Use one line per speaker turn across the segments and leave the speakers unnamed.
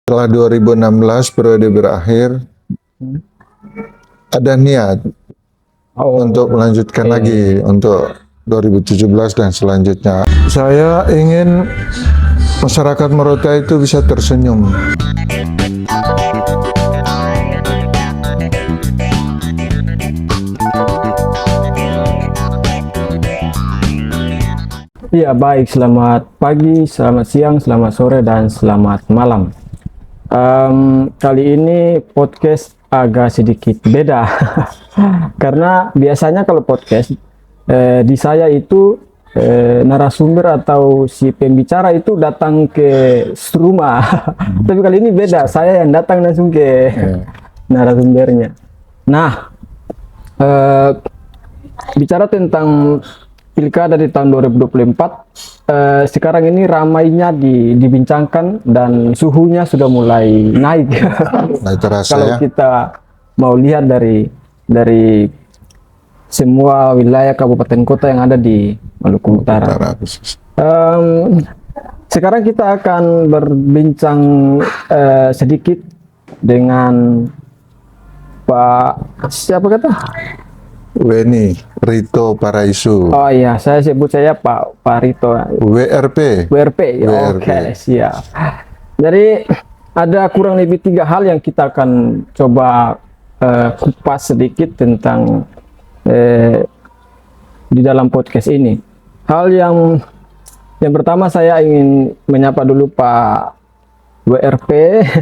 Setelah 2016 periode berakhir, ada niat untuk melanjutkan lagi untuk 2017 dan selanjutnya. Saya ingin masyarakat Morotai itu bisa tersenyum.
Iya, baik. Selamat pagi, selamat siang, selamat sore, dan selamat malam. Kali ini podcast agak sedikit beda karena biasanya kalau podcast di saya itu narasumber atau si pembicara itu datang ke rumah tapi kali ini beda, saya yang datang langsung ke narasumbernya. Nah, bicara tentang Pilkada di tahun 2024, sekarang ini ramainya dibincangkan dan suhunya sudah mulai naik.
Nah, terasa
Kalau
ya.
kita mau lihat dari semua wilayah kabupaten kota yang ada di Maluku Utara. Sekarang kita akan berbincang sedikit dengan Pak siapa kata?
Weni Rito Paraisu.
Oh iya, saya Pak Rito.
WRP.
WRP.
WRP.
Oke, siap. Jadi ada kurang lebih 3 hal yang kita akan coba kupas sedikit tentang di dalam podcast ini. Hal yang pertama, saya ingin menyapa dulu Pak WRP.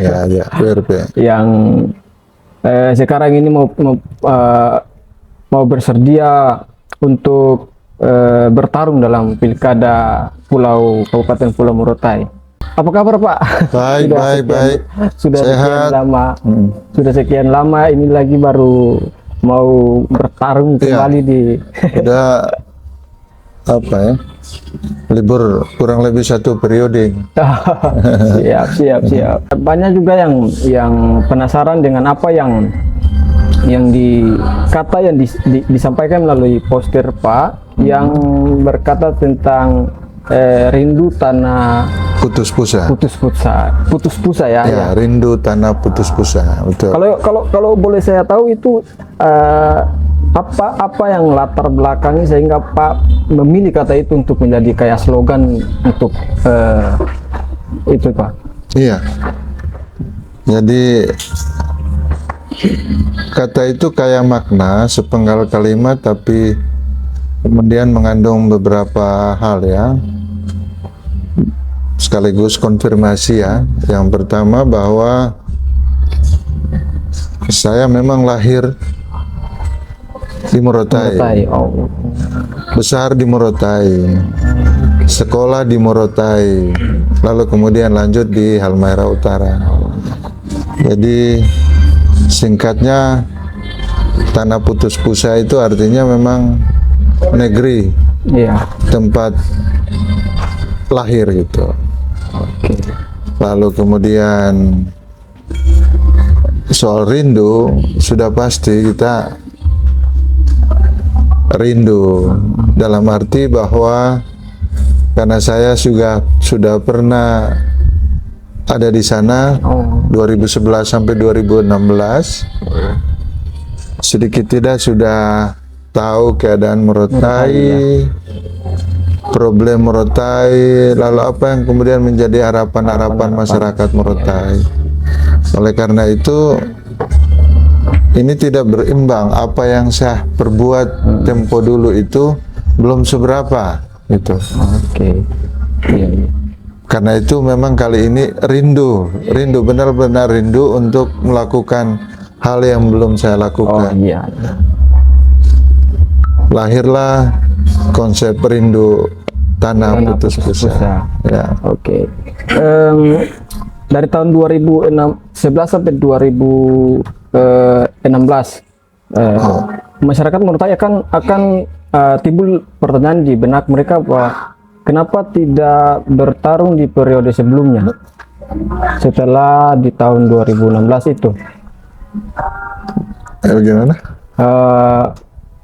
Ya, WRP.
Yang sekarang ini mau bersedia untuk bertarung dalam pilkada Kabupaten Pulau Morotai. Apa kabar Pak?
Baik.
Sudah
Sehat.
sekian lama. Sudah sekian lama ini lagi baru mau bertarung kembali di.
Udah apa ya? Libur kurang lebih 1 periode.
Siap. Banyak juga yang penasaran dengan apa yang disampaikan melalui poster Pak yang berkata tentang rindu tanah
Putus pusa
ya.
ya. Rindu tanah putus pusa, betul.
Kalau boleh saya tahu itu apa yang latar belakangnya sehingga Pak memilih kata itu untuk menjadi kayak slogan untuk itu Pak?
Iya. Jadi kata itu kayak makna sepenggal kalimat tapi kemudian mengandung beberapa hal ya, sekaligus konfirmasi ya. Yang pertama bahwa saya memang lahir di Morotai. Besar di Morotai, sekolah di Morotai, lalu kemudian lanjut di Halmahera Utara. Jadi singkatnya, tanah putus pusa itu artinya memang negeri, tempat lahir gitu. Lalu kemudian soal rindu, sudah pasti kita rindu dalam arti bahwa karena saya sudah pernah ada di sana 2011 sampai 2016, sedikit tidak sudah tahu keadaan Morotai, problem Morotai, lalu apa yang kemudian menjadi harapan-harapan masyarakat Morotai. Oleh karena itu, ini tidak berimbang. Apa yang saya perbuat tempo dulu itu belum seberapa gitu. Iya. Karena itu memang kali ini rindu benar-benar rindu untuk melakukan hal yang belum saya lakukan. Lahirlah konsep rindu tanah putus pusa. Ya.
Dari tahun 2011 sampai 2016, masyarakat Morotai akan timbul pertanyaan di benak mereka bahwa kenapa tidak bertarung di periode sebelumnya setelah di tahun 2016 itu?
Bagaimana?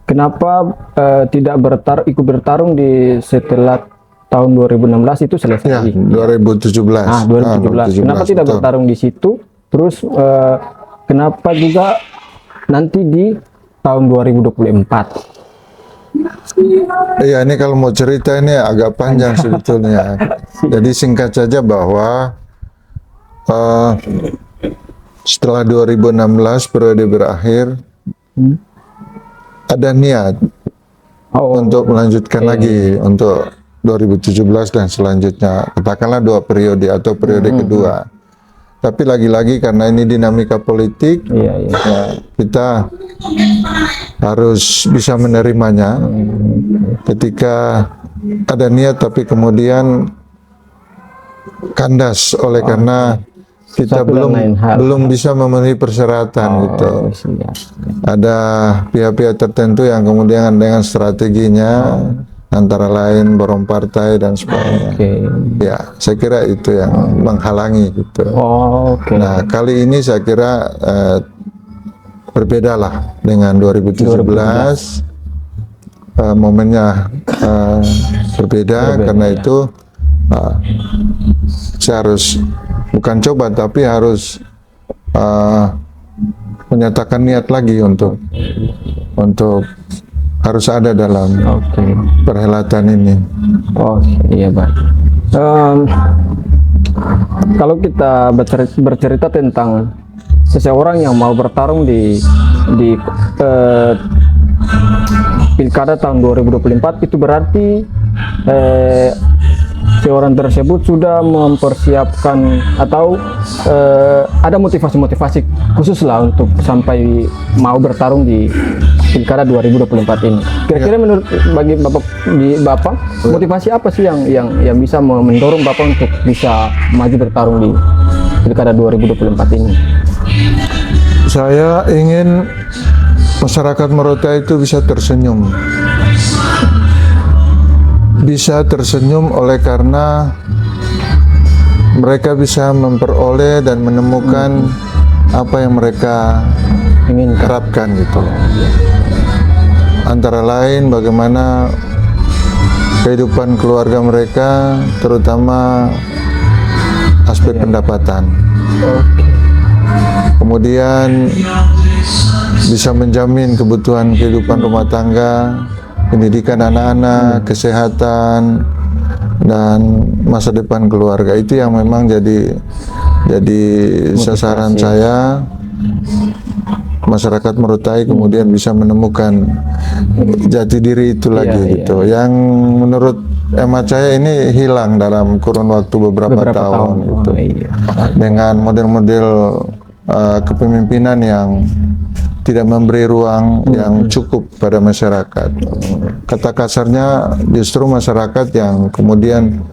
Kenapa tidak ikut bertarung di setelah tahun 2016 itu selesai.
Ya, 2017.
Nah, 2017. Kenapa tidak
betul.
bertarung di situ? Terus kenapa juga nanti di tahun 2024?
Iya, ini kalau mau cerita ini agak panjang sebetulnya. Jadi singkat saja bahwa setelah 2016 periode berakhir, ada niat untuk melanjutkan lagi untuk 2017 dan selanjutnya. Katakanlah 2 periode atau periode kedua. Tapi lagi-lagi karena ini dinamika politik, ya, kita harus bisa menerimanya. Ketika ada niat tapi kemudian kandas oleh karena kita belum bisa memenuhi persyaratan gitu. Ada pihak-pihak tertentu yang kemudian dengan strateginya antara lain borong partai dan sebagainya. Ya, saya kira itu yang menghalangi gitu. Nah, kali ini saya kira berbeda lah dengan 2017. Momennya berbeda karena itu saya harus bukan coba tapi harus menyatakan niat lagi untuk harus ada dalam perhelatan ini.
Iya, Pak. Kalau kita bercerita tentang seseorang yang mau bertarung di Pilkada tahun 2024, itu berarti seorang tersebut sudah mempersiapkan atau ada motivasi-motivasi khusus lah untuk sampai mau bertarung di Pilkada 2024 ini. Kira-kira menurut Bapak, motivasi apa sih yang bisa mendorong Bapak untuk bisa maju bertarung di Pilkada 2024 ini?
Saya ingin masyarakat Morotai itu bisa tersenyum. Bisa tersenyum oleh karena mereka bisa memperoleh dan menemukan apa yang mereka ingin harapkan gitu. Antara lain bagaimana kehidupan keluarga mereka, terutama aspek pendapatan. Kemudian bisa menjamin kebutuhan kehidupan rumah tangga, pendidikan anak-anak, kesehatan, dan masa depan keluarga. Itu yang memang jadi sasaran saya. Masyarakat Morotai kemudian bisa menemukan jati diri itu lagi gitu. Yang menurut hemat saya ini hilang dalam kurun waktu beberapa tahun gitu. Dengan model-model kepemimpinan yang tidak memberi ruang yang cukup pada masyarakat. Kata kasarnya justru masyarakat yang kemudian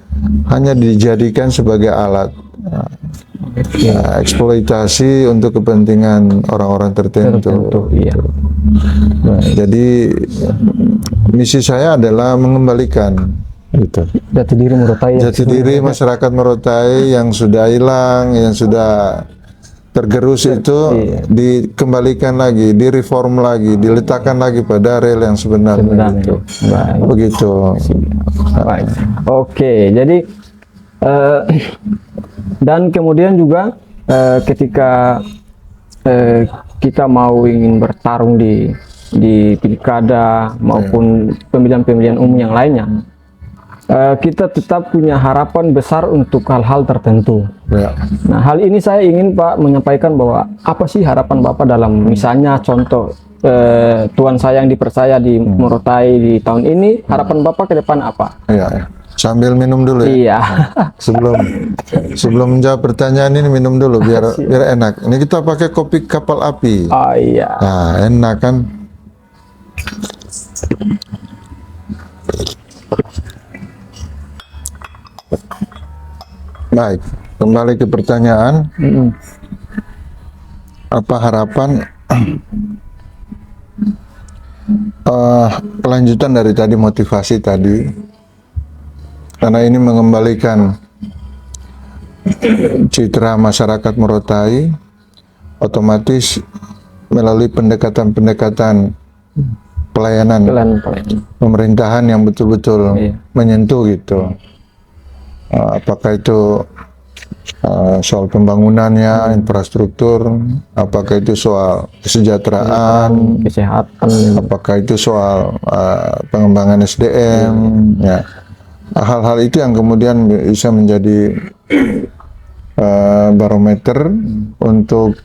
hanya dijadikan sebagai alat eksploitasi untuk kepentingan orang-orang tertentu. Jadi misi saya adalah mengembalikan
jati diri Morotai,
jati diri masyarakat Morotai yang sudah hilang, yang sudah tergerus itu dikembalikan lagi, direform lagi, diletakkan lagi pada rel yang sebenarnya. Begitu.
Oke, jadi dan kemudian juga ketika kita mau ingin bertarung di pilkada maupun pemilihan-pemilihan umum yang lainnya, kita tetap punya harapan besar untuk hal-hal tertentu. Nah, hal ini saya ingin Pak menyampaikan bahwa apa sih harapan Bapak dalam misalnya contoh tuan saya yang dipercaya di Morotai di tahun ini, harapan Bapak ke depan apa?
Sambil minum dulu ya. Sebelum menjawab pertanyaan ini minum dulu biar enak. Ini kita pakai kopi kapal api. Nah, enak kan? Baik, kembali ke pertanyaan. Apa harapan? Kelanjutan dari tadi, motivasi tadi, karena ini mengembalikan citra masyarakat Morotai, otomatis melalui pendekatan-pendekatan pelayanan pemerintahan yang betul-betul menyentuh gitu. Apakah itu soal pembangunannya, infrastruktur, apakah itu soal kesejahteraan,
kesehatan,
apakah itu soal pengembangan SDM, ya. Hal-hal itu yang kemudian bisa menjadi barometer untuk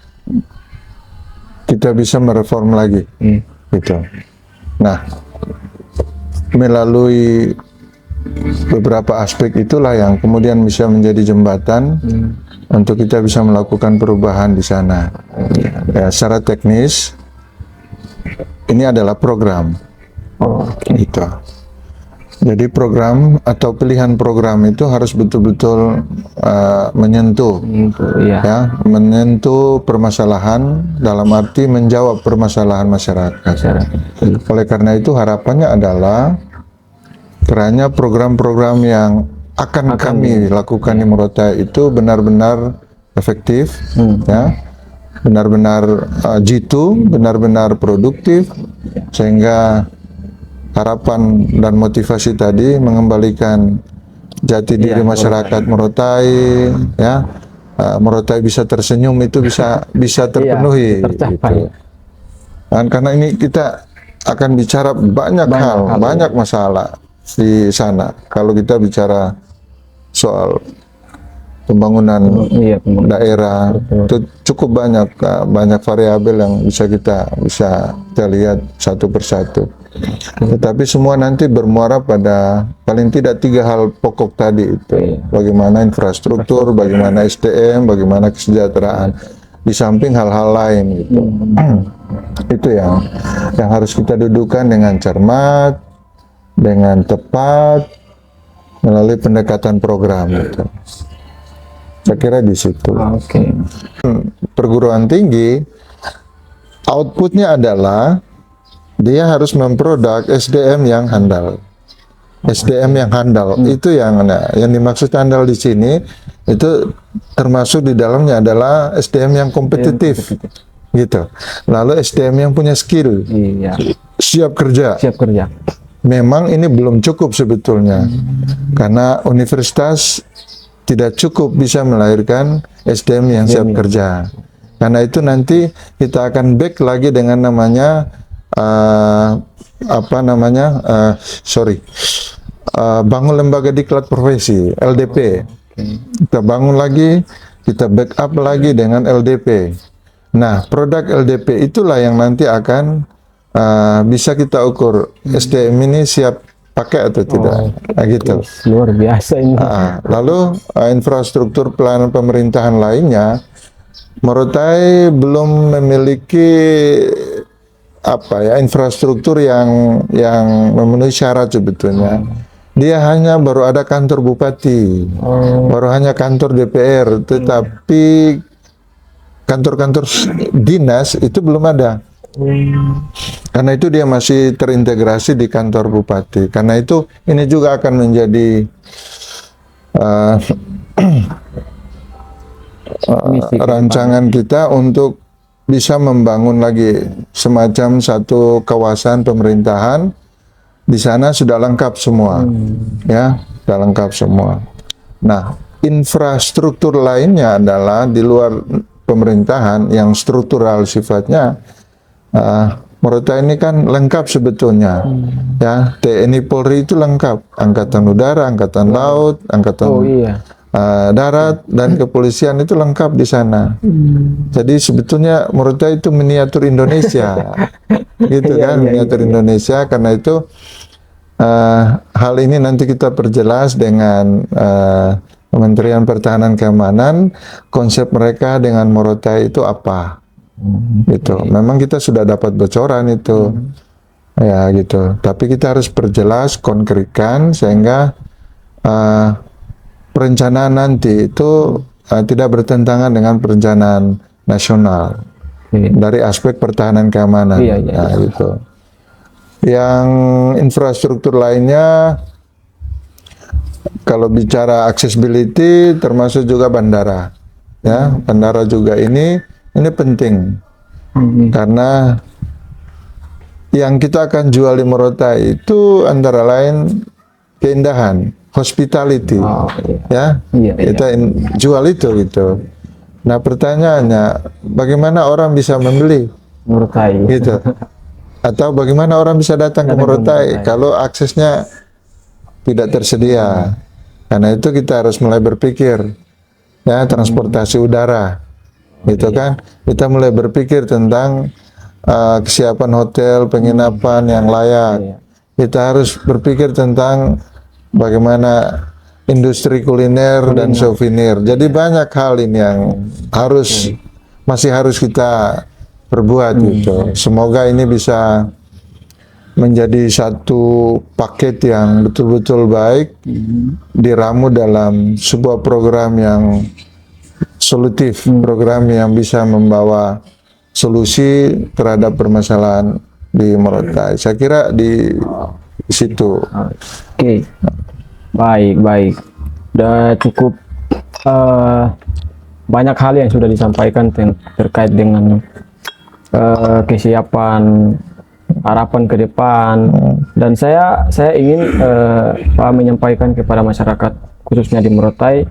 kita bisa mereform lagi, gitu. Nah, melalui beberapa aspek itulah yang kemudian bisa menjadi jembatan untuk kita bisa melakukan perubahan di sana. Ya, secara teknis, ini adalah program, gitu. Jadi program atau pilihan program itu harus betul-betul menyentuh, ya, menyentuh permasalahan dalam arti menjawab permasalahan masyarakat. Oleh karena itu harapannya adalah kiranya program-program yang akan kami lakukan di Morotai itu benar-benar efektif, ya, benar-benar jitu, benar-benar produktif, sehingga harapan dan motivasi tadi mengembalikan jati diri masyarakat Morotai, ya, Morotai bisa tersenyum itu bisa terpenuhi, gitu. Dan karena ini kita akan bicara banyak hal, banyak masalah di sana. Kalau kita bicara soal pembangunan daerah, itu cukup banyak variabel yang bisa kita lihat satu persatu. Tetapi semua nanti bermuara pada paling tidak 3 hal pokok tadi itu. Bagaimana infrastruktur, bagaimana SDM, bagaimana kesejahteraan, di samping hal-hal lain gitu. Itu yang harus kita dudukan dengan cermat, dengan tepat, melalui pendekatan program gitu. Saya kira di situ. Perguruan tinggi outputnya adalah dia harus memproduk SDM yang handal. SDM yang handal itu yang dimaksud handal di sini itu termasuk di dalamnya adalah SDM yang kompetitif, gitu. Lalu SDM yang punya skill, siap kerja. Memang ini belum cukup sebetulnya, karena universitas tidak cukup bisa melahirkan SDM yang siap kerja. Karena itu nanti kita akan back lagi dengan namanya bangun lembaga diklat profesi, LDP. Kita bangun lagi, kita backup lagi dengan LDP. Nah, produk LDP itulah yang nanti akan bisa kita ukur SDM ini siap pakai atau tidak, gitu.
Luar biasa ini.
Lalu infrastruktur pelayanan pemerintahan lainnya, Morotai belum memiliki infrastruktur yang memenuhi syarat sebetulnya. Dia hanya baru ada kantor bupati, baru hanya kantor DPR, tetapi kantor-kantor dinas itu belum ada. Karena itu dia masih terintegrasi di kantor bupati. Karena itu ini juga akan menjadi rancangan kita untuk bisa membangun lagi semacam satu kawasan pemerintahan. Di sana sudah lengkap semua, ya, sudah lengkap semua. Nah, infrastruktur lainnya adalah di luar pemerintahan yang struktural sifatnya. Morotai ini kan lengkap sebetulnya, ya. TNI Polri itu lengkap, Angkatan Udara, Angkatan Laut, Angkatan Darat, dan kepolisian itu lengkap di sana. Jadi sebetulnya Morotai itu miniatur Indonesia, gitu kan, miniatur Indonesia. Karena itu hal ini nanti kita perjelas dengan Kementerian Pertahanan Keamanan, konsep mereka dengan Morotai itu apa, gitu. Memang kita sudah dapat bocoran itu, ya gitu. Tapi kita harus perjelas, konkretkan sehingga perencanaan nanti itu tidak bertentangan dengan perencanaan nasional dari aspek pertahanan keamanan. Gitu. Yang infrastruktur lainnya, kalau bicara accessibility, termasuk juga bandara, ya, bandara juga ini penting karena yang kita akan jual di Morotai itu antara lain keindahan, hospitality, ya. Kita jual itu gitu. Nah pertanyaannya, bagaimana orang bisa membeli
Morotai
gitu? Atau bagaimana orang bisa datang ke Morotai kalau aksesnya tidak tersedia? Karena itu kita harus mulai berpikir, ya, transportasi udara, gitu kan? Kita mulai berpikir tentang kesiapan hotel, penginapan yang layak. Kita harus berpikir tentang bagaimana industri kuliner dan souvenir. Jadi banyak hal ini yang masih harus kita perbuat gitu. Semoga ini bisa menjadi satu paket yang betul-betul baik, diramu dalam sebuah program yang solutif, program yang bisa membawa solusi terhadap permasalahan di Morotai. Saya kira di situ.
Oke. Baik. Udah cukup banyak hal yang sudah disampaikan terkait dengan kesiapan, harapan ke depan, dan saya ingin Pak menyampaikan kepada masyarakat khususnya di Morotai,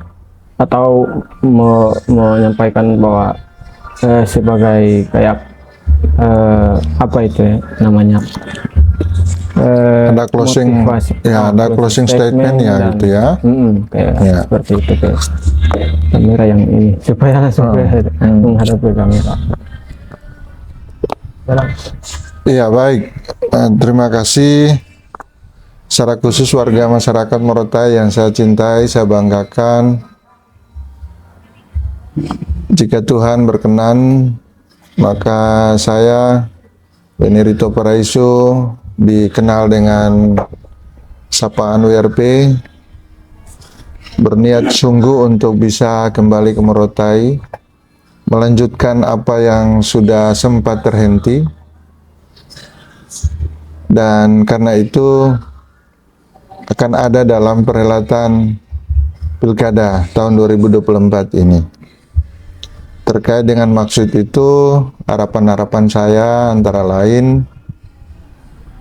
atau menyampaikan bahwa sebagai kayak apa itu ya namanya,
ada closing, ada closing statement ya, gitu ya.
Kayak seperti itu, kayak kamera yang ini supaya menghadap ke kamera.
Iya, baik. Terima kasih. Secara khusus warga masyarakat Morotai yang saya cintai, saya banggakan. Jika Tuhan berkenan, maka saya, Beni Rito Paraiso, dikenal dengan sapaan WRP, berniat sungguh untuk bisa kembali ke Morotai, melanjutkan apa yang sudah sempat terhenti, dan karena itu akan ada dalam perhelatan Pilkada tahun 2024 ini. Terkait dengan maksud itu, harapan-harapan saya antara lain,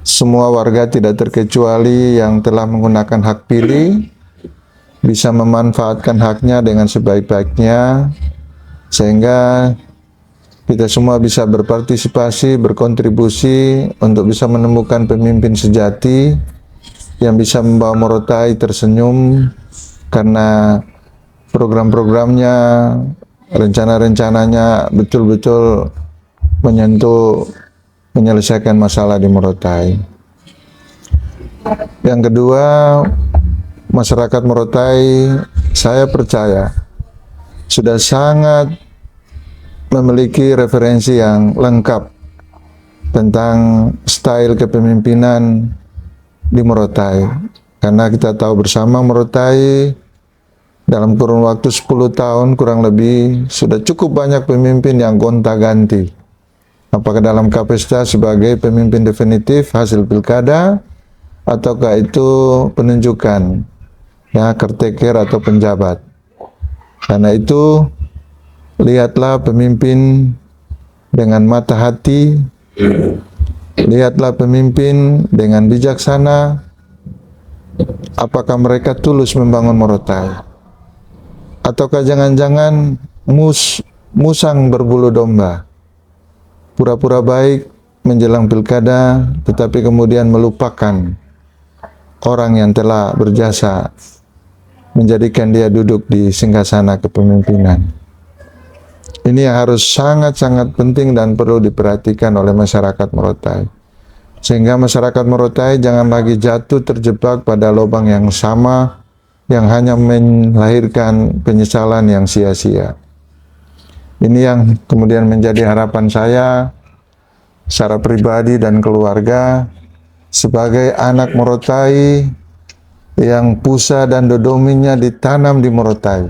semua warga tidak terkecuali yang telah menggunakan hak pilih bisa memanfaatkan haknya dengan sebaik-baiknya, sehingga kita semua bisa berpartisipasi, berkontribusi untuk bisa menemukan pemimpin sejati yang bisa membawa Morotai tersenyum, karena program-programnya, rencana-rencananya betul-betul menyentuh, menyelesaikan masalah di Morotai. Yang kedua, masyarakat Morotai, saya percaya sudah sangat memiliki referensi yang lengkap tentang style kepemimpinan di Morotai, karena kita tahu bersama Morotai dalam kurun waktu 10 tahun kurang lebih sudah cukup banyak pemimpin yang gonta-ganti, apakah dalam kapasitas sebagai pemimpin definitif hasil pilkada ataukah itu penunjukan, ya, caretaker atau penjabat. Karena itu lihatlah pemimpin dengan mata hati, lihatlah pemimpin dengan bijaksana, apakah mereka tulus membangun Morotai, ataukah jangan-jangan musang berbulu domba, pura-pura baik menjelang pilkada, tetapi kemudian melupakan orang yang telah berjasa menjadikan dia duduk di singgasana kepemimpinan. Ini yang harus sangat-sangat penting dan perlu diperhatikan oleh masyarakat Morotai, sehingga masyarakat Morotai jangan lagi jatuh terjebak pada lubang yang sama yang hanya melahirkan penyesalan yang sia-sia. Ini yang kemudian menjadi harapan saya secara pribadi dan keluarga sebagai anak Morotai yang pusa dan dodominya ditanam di Morotai,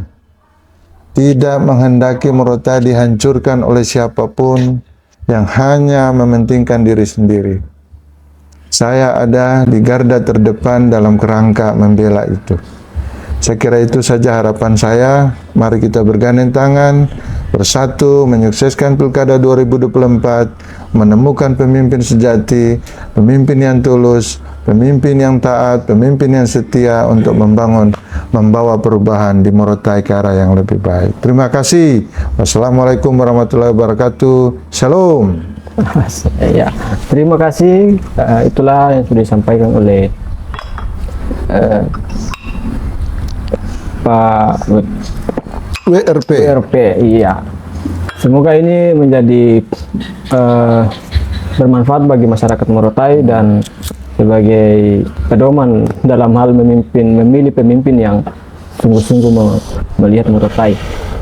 tidak menghendaki Morotai dihancurkan oleh siapapun yang hanya mementingkan diri sendiri. Saya ada di garda terdepan dalam kerangka membela itu. Saya kira itu saja harapan saya. Mari kita bergandeng tangan, bersatu menyukseskan Pilkada 2024, menemukan pemimpin sejati, pemimpin yang tulus, pemimpin yang taat, pemimpin yang setia untuk membawa perubahan di Morotai ke arah yang lebih baik. Terima kasih. Wassalamualaikum warahmatullahi wabarakatuh. Shalom.
Ya, terima kasih. Itulah yang sudah disampaikan oleh Pak WRP. Iya. Semoga ini menjadi bermanfaat bagi masyarakat Morotai dan sebagai pedoman dalam hal memilih pemimpin yang sungguh-sungguh melihat Morotai.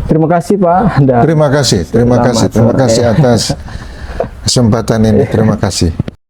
Terima kasih Pak.
Terima kasih atas kesempatan ini. Terima kasih.